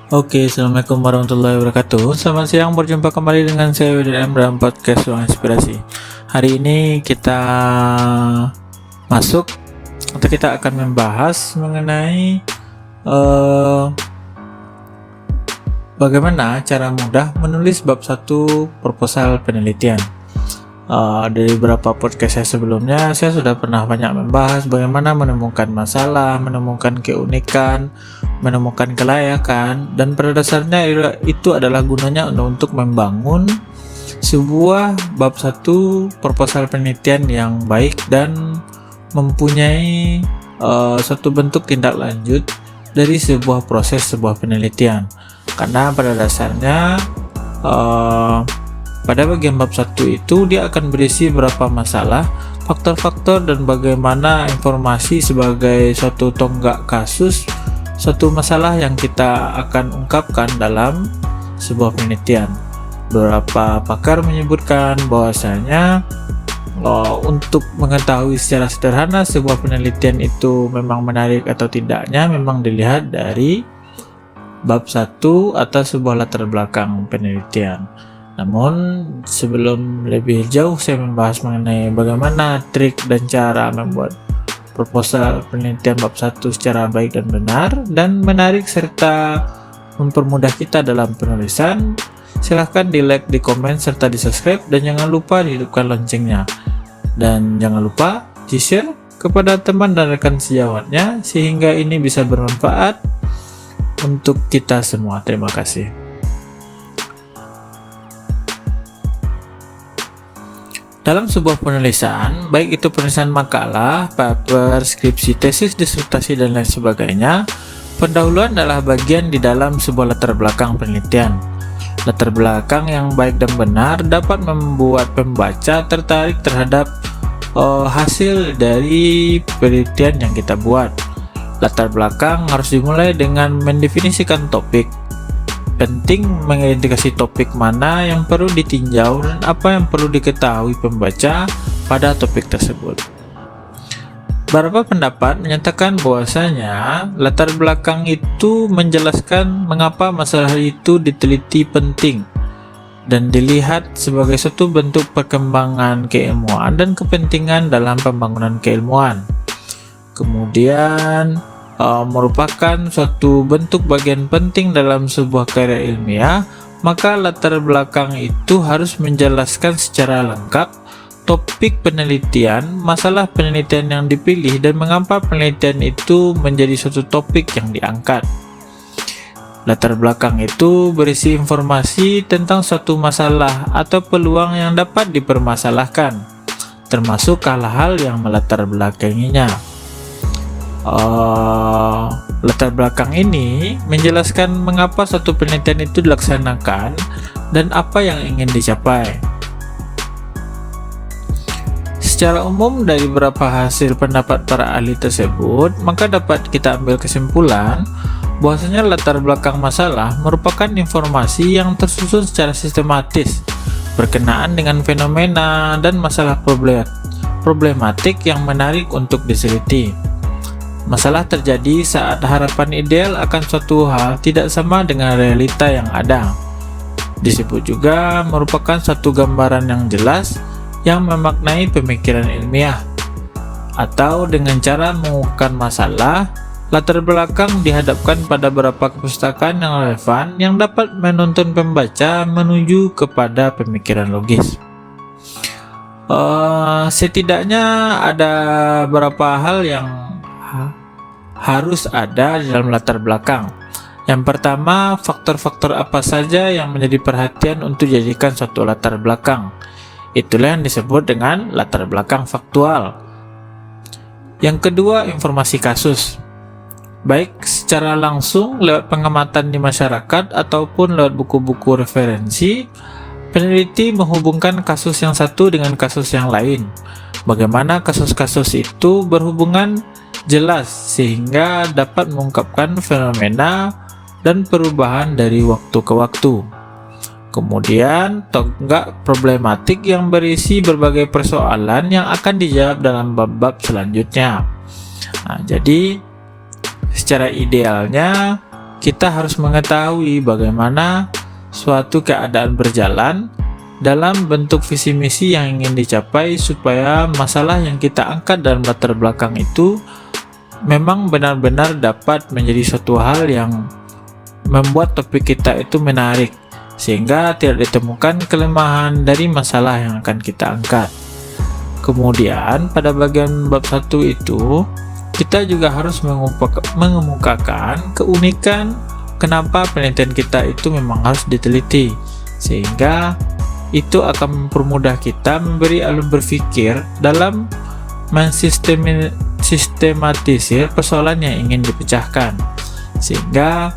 Oke, Assalamualaikum warahmatullahi wabarakatuh. Selamat siang, berjumpa kembali dengan saya WDM dalam podcast Ruang Inspirasi. Hari ini kita masuk atau kita akan membahas mengenai bagaimana cara mudah menulis bab 1 proposal penelitian. Dari beberapa podcast saya sebelumnya, saya sudah pernah banyak membahas bagaimana menemukan masalah, menemukan keunikan, menemukan kelayakan, dan pada dasarnya itu adalah gunanya untuk membangun sebuah bab 1 proposal penelitian yang baik dan mempunyai suatu bentuk tindak lanjut dari sebuah proses sebuah penelitian. Karena pada dasarnya pada bagian bab 1 itu dia akan berisi beberapa masalah, faktor-faktor, dan bagaimana informasi sebagai suatu tonggak kasus suatu masalah yang kita akan ungkapkan dalam sebuah penelitian. Beberapa pakar menyebutkan bahwasanya untuk mengetahui secara sederhana sebuah penelitian itu memang menarik atau tidaknya memang dilihat dari bab 1 atau sebuah latar belakang penelitian. Namun sebelum lebih jauh saya membahas mengenai bagaimana trik dan cara membuat proposal penelitian bab 1 secara baik dan benar dan menarik serta mempermudah kita dalam penulisan, silahkan di like, di komen, serta di subscribe, dan jangan lupa dihidupkan loncengnya. Dan jangan lupa di share kepada teman dan rekan sejawatnya sehingga ini bisa bermanfaat untuk kita semua. Terima kasih. Dalam sebuah penulisan, baik itu penulisan makalah, paper, skripsi, tesis, disertasi, dan lain sebagainya, pendahuluan adalah bagian di dalam sebuah latar belakang penelitian. Latar belakang yang baik dan benar dapat membuat pembaca tertarik terhadap hasil dari penelitian yang kita buat. Latar belakang harus dimulai dengan mendefinisikan topik. Penting mengidentifikasi topik mana yang perlu ditinjau dan apa yang perlu diketahui pembaca pada topik tersebut. Beberapa pendapat menyatakan bahwasanya latar belakang itu menjelaskan mengapa masalah itu diteliti penting dan dilihat sebagai suatu bentuk perkembangan keilmuan dan kepentingan dalam pembangunan keilmuan. Kemudian merupakan suatu bentuk bagian penting dalam sebuah karya ilmiah, maka latar belakang itu harus menjelaskan secara lengkap topik penelitian, masalah penelitian yang dipilih, dan mengapa penelitian itu menjadi suatu topik yang diangkat. Latar belakang itu berisi informasi tentang suatu masalah atau peluang yang dapat dipermasalahkan, termasuk hal-hal yang melatar belakanginya. Latar belakang ini menjelaskan mengapa suatu penelitian itu dilaksanakan dan apa yang ingin dicapai. Secara umum dari beberapa hasil pendapat para ahli tersebut, maka dapat kita ambil kesimpulan bahwasanya latar belakang masalah merupakan informasi yang tersusun secara sistematis berkenaan dengan fenomena dan masalah problematik yang menarik untuk diteliti. Masalah terjadi saat harapan ideal akan suatu hal tidak sama dengan realita yang ada. Disebut juga merupakan suatu gambaran yang jelas yang memaknai pemikiran ilmiah. Atau dengan cara mengungkapkan masalah, latar belakang dihadapkan pada beberapa kepustakaan yang relevan yang dapat menuntun pembaca menuju kepada pemikiran logis. Setidaknya ada beberapa hal yang harus ada di dalam latar belakang. Yang pertama, faktor-faktor apa saja yang menjadi perhatian untuk dijadikan suatu latar belakang. Itulah yang disebut dengan latar belakang faktual. Yang kedua, informasi kasus. Baik secara langsung lewat pengamatan di masyarakat ataupun lewat buku-buku referensi, peneliti menghubungkan kasus yang satu dengan kasus yang lain. Bagaimana kasus-kasus itu berhubungan jelas sehingga dapat mengungkapkan fenomena dan perubahan dari waktu ke waktu. Kemudian tonggak problematik yang berisi berbagai persoalan yang akan dijawab dalam bab-bab selanjutnya. Jadi secara idealnya kita harus mengetahui bagaimana suatu keadaan berjalan dalam bentuk visi misi yang ingin dicapai, supaya masalah yang kita angkat dalam latar belakang itu memang benar-benar dapat menjadi suatu hal yang membuat topik kita itu menarik, sehingga tidak ditemukan kelemahan dari masalah yang akan kita angkat. Kemudian pada bagian bab 1 itu kita juga harus mengemukakan keunikan kenapa penelitian kita itu memang harus diteliti, sehingga itu akan mempermudah kita memberi alur berpikir dalam mensistematisir persoalan yang ingin dipecahkan, sehingga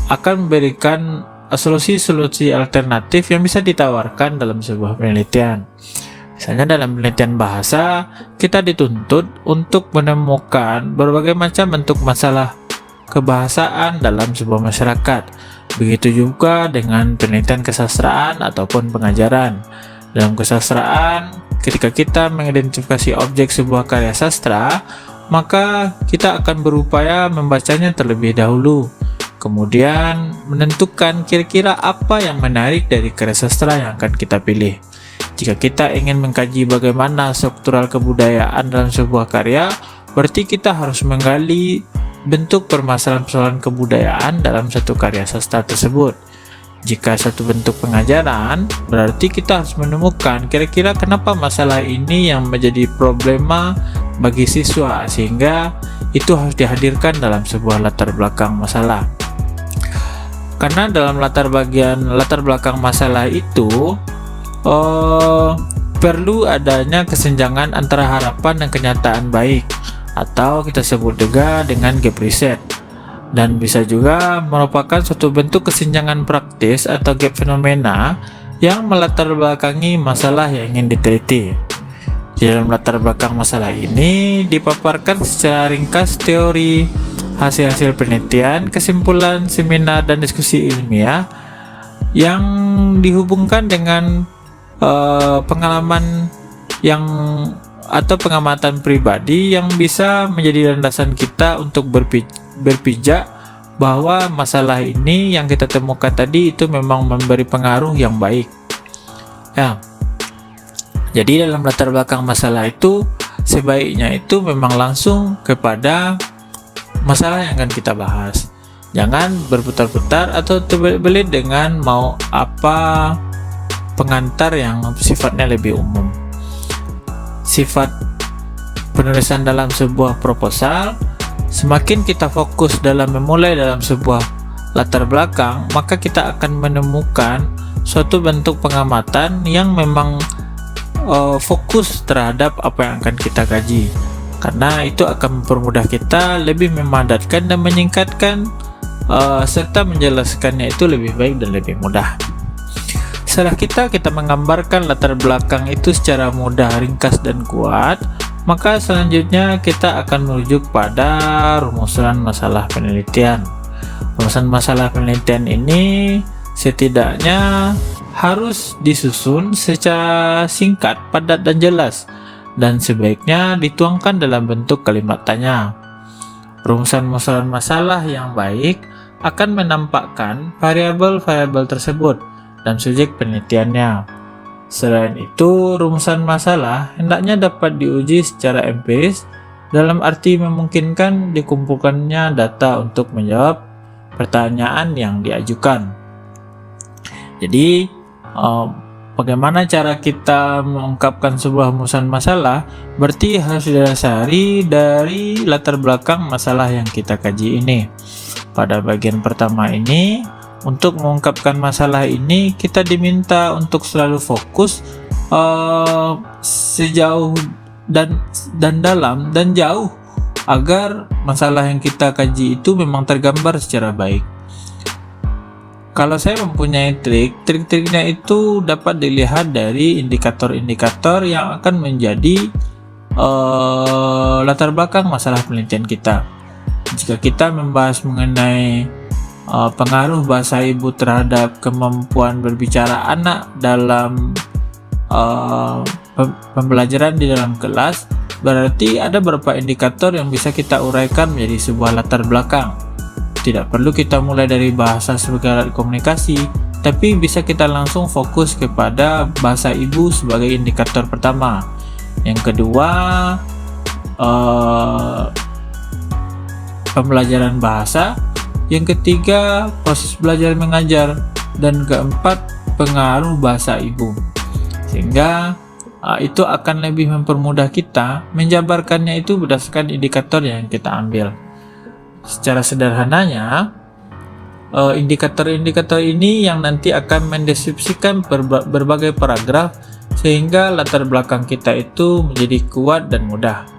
akan memberikan solusi-solusi alternatif yang bisa ditawarkan dalam sebuah penelitian. Misalnya dalam penelitian bahasa, kita dituntut untuk menemukan berbagai macam bentuk masalah kebahasaan dalam sebuah masyarakat. Begitu juga dengan penelitian kesastraan ataupun pengajaran. Dalam kesastraan, ketika kita mengidentifikasi objek sebuah karya sastra, maka kita akan berupaya membacanya terlebih dahulu, kemudian menentukan kira-kira apa yang menarik dari karya sastra yang akan kita pilih. Jika kita ingin mengkaji bagaimana struktural kebudayaan dalam sebuah karya, berarti kita harus menggali bentuk permasalahan-permasalahan kebudayaan dalam satu karya sastra tersebut. Jika satu bentuk pengajaran, berarti kita harus menemukan kira-kira kenapa masalah ini yang menjadi problema bagi siswa, sehingga itu harus dihadirkan dalam sebuah latar belakang masalah. Karena dalam latar belakang masalah itu perlu adanya kesenjangan antara harapan dan kenyataan baik, atau kita sebut juga dengan gap reset, dan bisa juga merupakan suatu bentuk kesenjangan praktis atau gap fenomena yang melatar belakangi masalah yang ingin diteliti. Di dalam latar belakang masalah ini dipaparkan secara ringkas teori, hasil-hasil penelitian, kesimpulan seminar dan diskusi ilmiah yang dihubungkan dengan pengalaman atau pengamatan pribadi yang bisa menjadi landasan kita untuk berpijak bahwa masalah ini yang kita temukan tadi itu memang memberi pengaruh yang baik. Ya. Jadi dalam latar belakang masalah itu sebaiknya itu memang langsung kepada masalah yang akan kita bahas. Jangan berputar-putar atau terbelit dengan mau apa pengantar yang sifatnya lebih umum. Sifat penulisan dalam sebuah proposal, semakin kita fokus dalam memulai dalam sebuah latar belakang, maka kita akan menemukan suatu bentuk pengamatan yang memang fokus terhadap apa yang akan kita kaji, karena itu akan mempermudah kita lebih memadatkan dan menyingkatkan serta menjelaskannya itu lebih baik dan lebih mudah. Setelah kita menggambarkan latar belakang itu secara mudah, ringkas, dan kuat, maka selanjutnya kita akan merujuk pada rumusan masalah penelitian. Rumusan masalah penelitian ini setidaknya harus disusun secara singkat, padat, dan jelas, dan sebaiknya dituangkan dalam bentuk kalimat tanya. Rumusan masalah yang baik akan menampakkan variabel-variabel tersebut dan subjek penelitiannya. Selain itu, rumusan masalah hendaknya dapat diuji secara empiris, dalam arti memungkinkan dikumpulkannya data untuk menjawab pertanyaan yang diajukan. Jadi, bagaimana cara kita mengungkapkan sebuah rumusan masalah berarti harus didasari dari latar belakang masalah yang kita kaji ini. Pada bagian pertama ini, untuk mengungkapkan masalah ini kita diminta untuk selalu fokus sejauh dan dalam dan jauh, agar masalah yang kita kaji itu memang tergambar secara baik. Kalau saya mempunyai trik-triknya itu dapat dilihat dari indikator-indikator yang akan menjadi latar belakang masalah penelitian kita. Jika kita membahas mengenai pengaruh bahasa ibu terhadap kemampuan berbicara anak dalam pembelajaran di dalam kelas, berarti ada beberapa indikator yang bisa kita uraikan menjadi sebuah latar belakang. Tidak perlu kita mulai dari bahasa sebagai alat komunikasi, tapi bisa kita langsung fokus kepada bahasa ibu sebagai indikator pertama. Yang kedua, pembelajaran bahasa. Yang ketiga, proses belajar mengajar. Dan keempat, pengaruh bahasa ibu. Sehingga itu akan lebih mempermudah kita menjabarkannya itu berdasarkan indikator yang kita ambil. Secara sederhananya, indikator-indikator ini yang nanti akan mendeskripsikan berbagai paragraf sehingga latar belakang kita itu menjadi kuat dan mudah.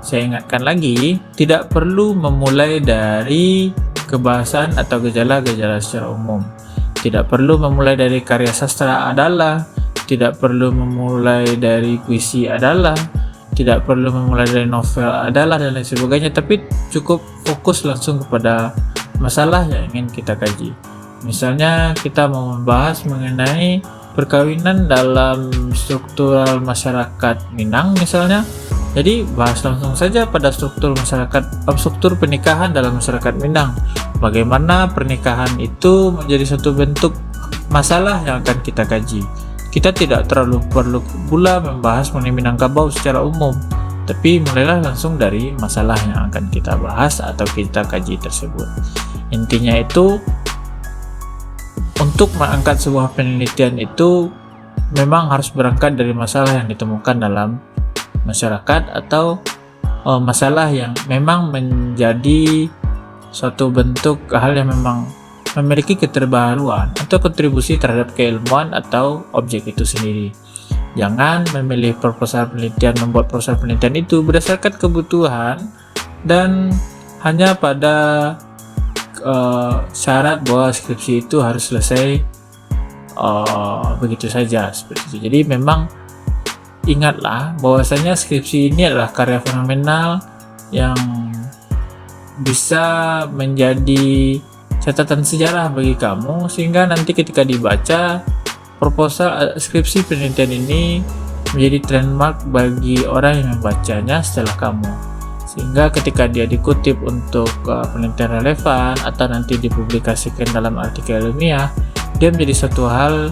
Saya ingatkan lagi, tidak perlu memulai dari kebahasaan atau gejala-gejala secara umum. Tidak perlu memulai dari karya sastra adalah, tidak perlu memulai dari puisi adalah, tidak perlu memulai dari novel adalah dan lain sebagainya, tapi cukup fokus langsung kepada masalah yang ingin kita kaji. Misalnya kita mau membahas mengenai perkawinan dalam struktural masyarakat Minang misalnya, jadi bahas langsung saja pada struktur pernikahan dalam masyarakat Minang. Bagaimana pernikahan itu menjadi satu bentuk masalah yang akan kita kaji. Kita tidak terlalu perlu pula membahas mengenai Minangkabau secara umum, tapi mulailah langsung dari masalah yang akan kita bahas atau kita kaji tersebut. Intinya itu, untuk mengangkat sebuah penelitian itu memang harus berangkat dari masalah yang ditemukan dalam masyarakat atau masalah yang memang menjadi suatu bentuk hal yang memang memiliki keterbaruan atau kontribusi terhadap keilmuan atau objek itu sendiri. Jangan memilih proposal penelitian, membuat proposal penelitian itu berdasarkan kebutuhan dan hanya pada syarat bahwa skripsi itu harus selesai begitu saja, seperti itu. Jadi memang ingatlah bahwasanya skripsi ini adalah karya fenomenal yang bisa menjadi catatan sejarah bagi kamu, sehingga nanti ketika dibaca proposal skripsi penelitian ini menjadi trademark bagi orang yang membacanya setelah kamu, sehingga ketika dia dikutip untuk penelitian relevan atau nanti dipublikasikan dalam artikel ilmiah, dia menjadi satu hal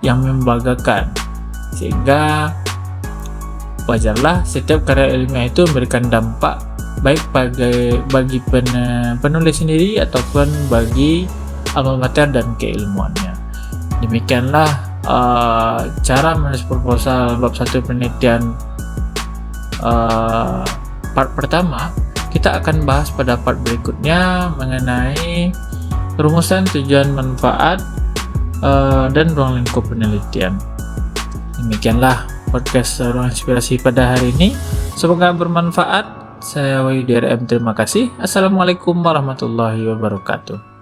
yang membanggakan. Sehingga wajarlah setiap karya ilmiah itu memberikan dampak baik bagi penulis sendiri ataupun bagi alma mater dan keilmuannya. Demikianlah cara menulis proposal bab 1 penelitian part pertama. Kita akan bahas pada part berikutnya mengenai rumusan, tujuan, manfaat, dan ruang lingkup penelitian. Demikianlah podcast Ruang Inspirasi pada hari ini. Semoga bermanfaat. Saya Wahyu DRM, terima kasih. Assalamualaikum warahmatullahi wabarakatuh.